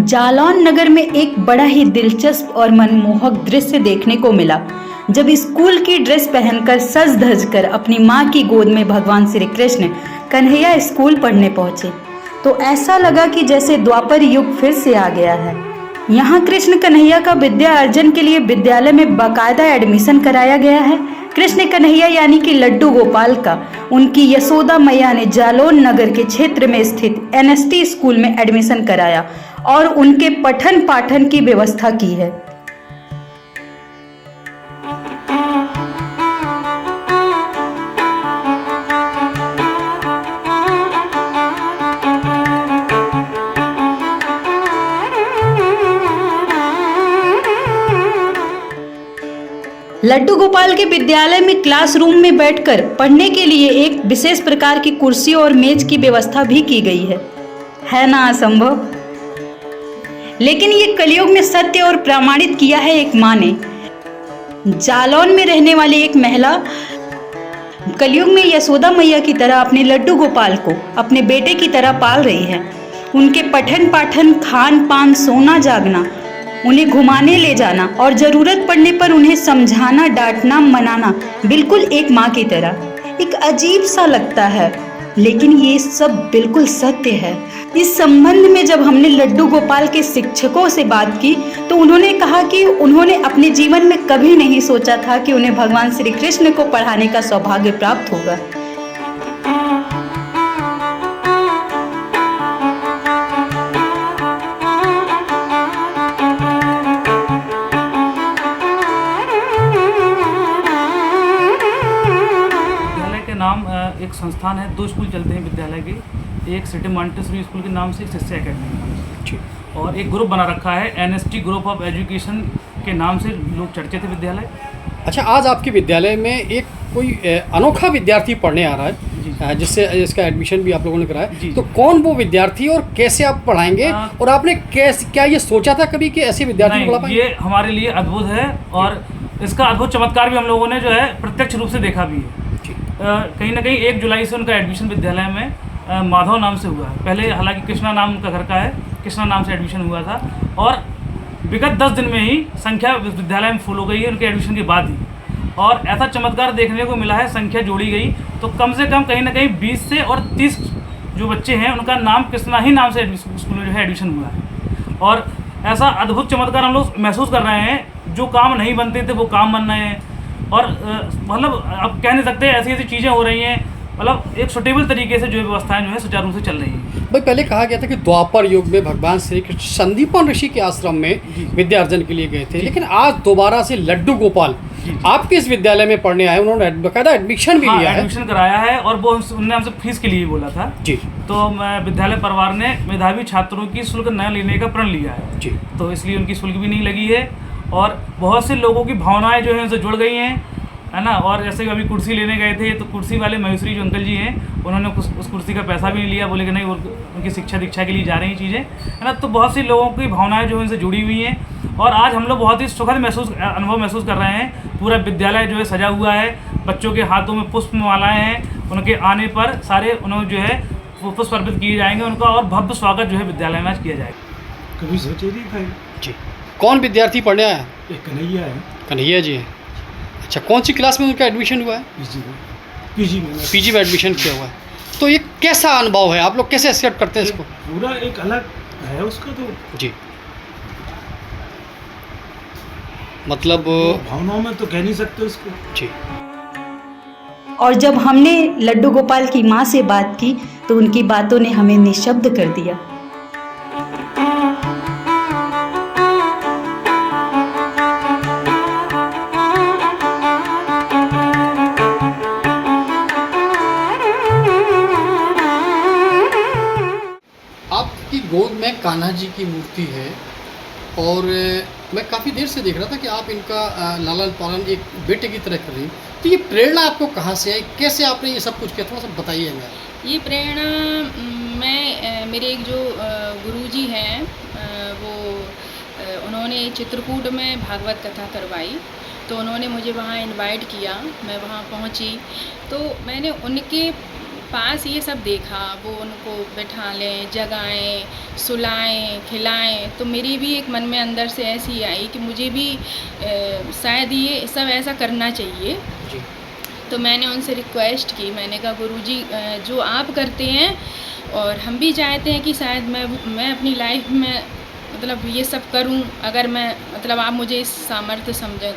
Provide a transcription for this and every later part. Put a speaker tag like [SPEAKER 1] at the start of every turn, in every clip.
[SPEAKER 1] जालौन नगर में एक बड़ा ही दिलचस्प और मनमोहक दृश्य देखने को मिला जब स्कूल की ड्रेस पहनकर सज धज कर अपनी मां की गोद में भगवान श्री कृष्ण कन्हैया स्कूल पढ़ने पहुंचे तो ऐसा लगा कि जैसे द्वापर युग फिर से आ गया है। यहाँ कृष्ण कन्हैया का विद्या अर्जन के लिए विद्यालय में बाकायदा एडमिशन कराया गया है। कृष्ण कन्हैया यानी कि लड्डू गोपाल का उनकी यशोदा मैया ने जालौन नगर के क्षेत्र में स्थित एनएसटी स्कूल में एडमिशन कराया और उनके पठन पाठन की व्यवस्था की है। लड्डू गोपाल के विद्यालय में क्लासरूम में बैठकर पढ़ने के लिए एक विशेष प्रकार की कुर्सी और मेज की व्यवस्था भी की गई है ना असंभव। लेकिन ये कलयुग में सत्य और प्रमाणित किया है एक माँ ने। जालौन में रहने वाली एक महिला कलयुग में यशोदा मैया की तरह अपने लड्डू गोपाल को अपने बेटे की तरह पाल रही है। उनके पठन पाठन, खान पान, सोना जागना, उन्हें घुमाने ले जाना और जरूरत पड़ने पर उन्हें समझाना, डांटना, मनाना बिल्कुल एक माँ की तरह। एक अजीब सा लगता है लेकिन ये सब बिल्कुल सत्य है। इस संबंध में जब हमने लड्डू गोपाल के शिक्षकों से बात की तो उन्होंने कहा कि उन्होंने अपने जीवन में कभी नहीं सोचा था कि उन्हें भगवान श्री कृष्ण को पढ़ाने का सौभाग्य प्राप्त होगा।
[SPEAKER 2] नाम एक संस्थान है, 2 स्कूल चलते हैं विद्यालय के, एक सिटी मॉन्टेसरी स्कूल के नाम से, एक शिष्य अकेडमी, और एक ग्रुप बना रखा है एनएसटी ग्रुप ऑफ एजुकेशन के नाम से लोग चर्चित है विद्यालय।
[SPEAKER 3] अच्छा, आज आपके विद्यालय में एक कोई अनोखा विद्यार्थी पढ़ने आ रहा है जिससे इसका एडमिशन भी आप लोगों ने कराया, तो कौन वो विद्यार्थी और कैसे आप पढ़ाएंगे और आपने क्या ये सोचा था कभी कि ऐसे विद्यार्थी को पढ़ा पाएंगे?
[SPEAKER 2] ये हमारे लिए अद्भुत है और इसका अद्भुत चमत्कार भी हम लोगों ने जो है प्रत्यक्ष रूप से देखा भी है। कहीं ना कहीं 1 जुलाई से उनका एडमिशन विद्यालय में माधव नाम से हुआ है। पहले हालांकि कृष्णा नाम का घर का है, कृष्णा नाम से एडमिशन हुआ था और विगत 10 दिन में ही संख्या विद्यालय में फुल हो गई है उनके एडमिशन के बाद ही। और ऐसा चमत्कार देखने को मिला है, संख्या जोड़ी गई तो कम से कम कहीं ना कहीं 20 से और 30 जो बच्चे हैं उनका नाम कृष्णा ही नाम से स्कूल में जो है एडमिशन हुआ है। और ऐसा अद्भुत चमत्कार हम लोग महसूस कर रहे हैं, जो काम नहीं बनते थे वो काम बन रहे हैं। और मतलब अब कह नहीं सकते ऐसी ऐसी चीज़ें हो रही हैं, मतलब एक सुटेबल तरीके से जो व्यवस्थाएं जो है सुचारू रूप से चल रही हैं।
[SPEAKER 3] भाई, पहले कहा गया था कि द्वापर युग में भगवान श्री कृष्ण संदीपन ऋषि के आश्रम में विद्या अर्जन के लिए गए थे, लेकिन आज दोबारा से लड्डू गोपाल आपके इस विद्यालय में पढ़ने आए, उन्होंने बकायदा एडमिशन भी लिया है,
[SPEAKER 2] एडमिशन कराया है और वो उन्होंने हमसे फीस के लिए बोला था जी। तो विद्यालय परिवार ने मेधावी छात्रों की शुल्क न लेने का प्रण लिया है जी, तो इसलिए उनकी शुल्क भी नहीं लगी है और बहुत से लोगों की भावनाएं जो है उनसे जुड़ गई हैं, है ना। और जैसे कि अभी कुर्सी लेने गए थे तो कुर्सी वाले मयूश्री जो अंकल जी हैं उन्होंने उस कुर्सी का पैसा भी नहीं लिया, बोले कि नहीं उनकी शिक्षा दीक्षा के लिए जा रही चीज़ें, है ना। तो बहुत सी लोगों की भावनाएं जो है उनसे जुड़ी हुई हैं और आज हम लोग बहुत ही सुखद अनुभव महसूस कर रहे हैं। पूरा विद्यालय जो है सजा हुआ है, बच्चों के हाथों में पुष्प मालाएँ हैं, उनके आने पर सारे उन्होंने जो है पुष्प अर्पित किए जाएंगे उनका और भव्य स्वागत जो है विद्यालय में आज किया जाएगा।
[SPEAKER 4] कभी सोचे नहीं भाई
[SPEAKER 3] जी। कौन विद्यार्थी पढ़ने आया?
[SPEAKER 4] एक कन्हैया है।
[SPEAKER 3] कन्हैया जी हैं। अच्छा, कौन सी क्लास में उनका एडमिशन हुआ है? पीजी में एडमिशन किया हुआ है। तो ये कैसा अनुभव है, आप लोग कैसे एक्सेप्ट करते हैं इसको?
[SPEAKER 4] पूरा एक अलग है उसका तो
[SPEAKER 3] जी, मतलब
[SPEAKER 4] भावनाओं में तो कह नहीं सकते उसको
[SPEAKER 3] जी।
[SPEAKER 1] और जब हमने लड्डू गोपाल की माँ से बात की तो उनकी बातों ने हमें निशब्द कर दिया।
[SPEAKER 3] आपकी गोद में कान्हा जी की मूर्ति है और मैं काफ़ी देर से देख रहा था कि आप इनका लालन पालन एक बेटे की तरह कर रही हैं, तो ये प्रेरणा आपको कहाँ से आई, कैसे आपने ये सब कुछ किया, थोड़ा सा बताइए हमें।
[SPEAKER 5] ये प्रेरणा मेरे एक जो गुरुजी हैं वो उन्होंने चित्रकूट में भागवत कथा करवाई, तो उन्होंने मुझे वहाँ इनवाइट किया, मैं वहाँ पहुँची तो मैंने उनके पास ये सब देखा, वो उनको बैठा लें, जगाएं, सुलाएं, खिलाएं, तो मेरी भी एक मन में अंदर से ऐसी आई कि मुझे भी शायद ये सब ऐसा करना चाहिए।
[SPEAKER 3] जी।
[SPEAKER 5] तो मैंने उनसे रिक्वेस्ट की, मैंने कहा गुरुजी जो आप करते हैं और हम भी चाहते हैं कि शायद मैं अपनी लाइफ में मतलब ये सब करूं, अगर मैं मतलब आप मुझे इस सामर्थ्य समझें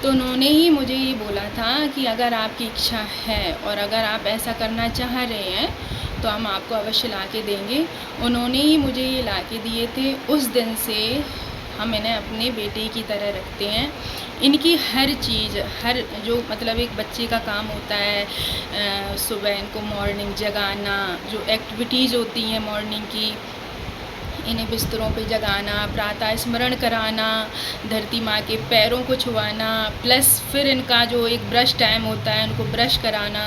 [SPEAKER 5] तो उन्होंने ही मुझे ये बोला था कि अगर आपकी इच्छा है और अगर आप ऐसा करना चाह रहे हैं तो हम आपको अवश्य ला के देंगे। उन्होंने ही मुझे ये ला के दिए थे। उस दिन से हम इन्हें अपने बेटे की तरह रखते हैं। इनकी हर चीज़, हर जो मतलब एक बच्चे का काम होता है, सुबह इनको मॉर्निंग जगाना, जो एक्टिविटीज़ होती हैं मॉर्निंग की, इन्हें बिस्तरों पे जगाना, प्रातः स्मरण कराना, धरती माँ के पैरों को छुआना, प्लस फिर इनका जो एक ब्रश टाइम होता है इनको ब्रश कराना,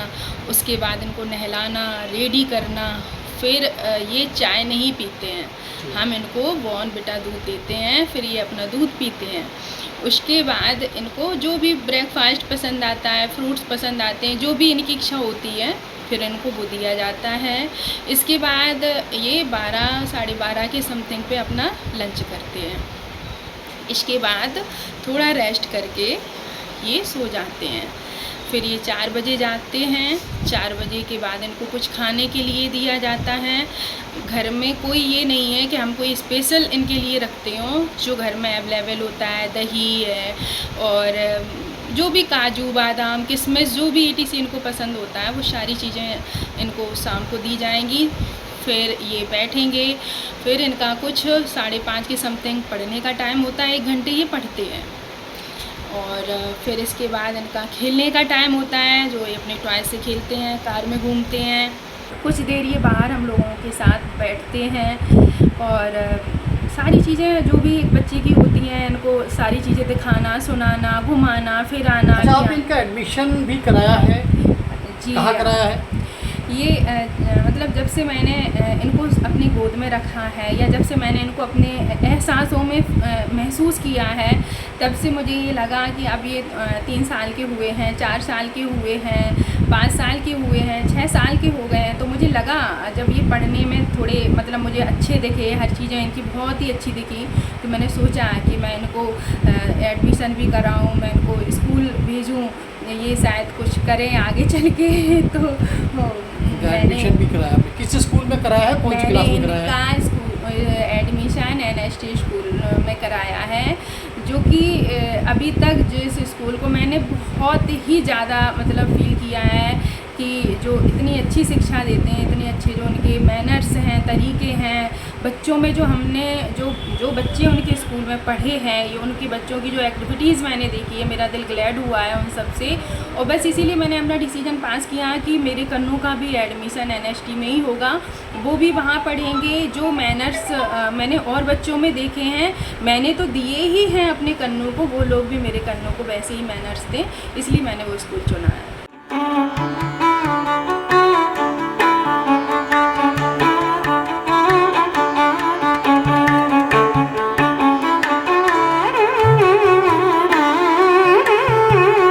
[SPEAKER 5] उसके बाद इनको नहलाना, रेडी करना। फिर ये चाय नहीं पीते हैं, हम इनको बॉर्नविटा दूध देते हैं, फिर ये अपना दूध पीते हैं। उसके बाद इनको जो भी ब्रेकफास्ट पसंद आता है, फ्रूट्स पसंद आते हैं, जो भी इनकी इच्छा होती है फिर इनको वो दिया जाता है। इसके बाद ये 12 साढ़े 12 के समथिंग पे अपना लंच करते हैं। इसके बाद थोड़ा रेस्ट करके ये सो जाते हैं। फिर ये 4 बजे जाते हैं। 4 बजे के बाद इनको कुछ खाने के लिए दिया जाता है। घर में कोई ये नहीं है कि हम कोई स्पेशल इनके लिए रखते हों, जो घर में अवेलेबल होता है, दही है और जो भी काजू बादाम किशमिश जो भी ETC इनको पसंद होता है वो सारी चीज़ें इनको शाम को दी जाएंगी। फिर ये बैठेंगे, फिर इनका कुछ 5:30 के समथिंग पढ़ने का टाइम होता है, 1 घंटे ये पढ़ते हैं। और फिर इसके बाद इनका खेलने का टाइम होता है, जो ये अपने टॉय से खेलते हैं, कार में घूमते हैं। कुछ देर ये बाहर हम लोगों के साथ बैठते हैं और सारी चीज़ें जो भी एक बच्चे की होती हैं इनको सारी चीज़ें दिखाना, सुनाना, घुमाना, फिराना।
[SPEAKER 3] अच्छा, आप इनका एडमिशन भी कराया है?
[SPEAKER 5] जी,
[SPEAKER 3] कहाँ कराया है?
[SPEAKER 5] ये मतलब जब से मैंने इनको अपनी गोद में रखा है या जब से मैंने इनको अपने एहसासों में महसूस किया है, तब से मुझे ये लगा कि अब ये 3 साल के हुए हैं, 4 साल के हुए हैं, 5 साल के हुए हैं, 6 साल के हो गए हैं। तो मुझे लगा जब ये पढ़ने में थोड़े मतलब मुझे अच्छे दिखे, हर चीज़ें इनकी बहुत ही अच्छी दिखी, तो मैंने सोचा कि मैं इनको एडमिशन भी कराऊँ, मैं इनको स्कूल भेजूँ, ये शायद कुछ करें आगे चल के। तो
[SPEAKER 3] एडमिशन भी कराया आपने? किस स्कूल में कराया है, कौन सी क्लास में कराया है?
[SPEAKER 5] मैंने स्कूल एडमिशन NST स्कूल में कराया है, जो कि अभी तक जिस स्कूल को मैंने बहुत ही ज़्यादा मतलब फील किया है कि जो इतनी अच्छी शिक्षा देते हैं, इतने अच्छे जो उनके मैनर्स हैं, तरीके हैं, बच्चों में जो हमने जो बच्चे उनके स्कूल में पढ़े हैं, ये उनके बच्चों की जो एक्टिविटीज़ मैंने देखी है, मेरा दिल ग्लैड हुआ है उन सब से। और बस इसीलिए मैंने अपना डिसीजन पास किया कि मेरे कन्नू का भी एडमिशन NST में ही होगा, वो भी वहाँ पढ़ेंगे। जो मैनर्स मैंने और बच्चों में देखे हैं, मैंने तो दिए ही हैं अपने कन्नू को, वो लोग भी मेरे कन्नू को वैसे ही मैनर्स दें, इसलिए मैंने वो स्कूल चुना है।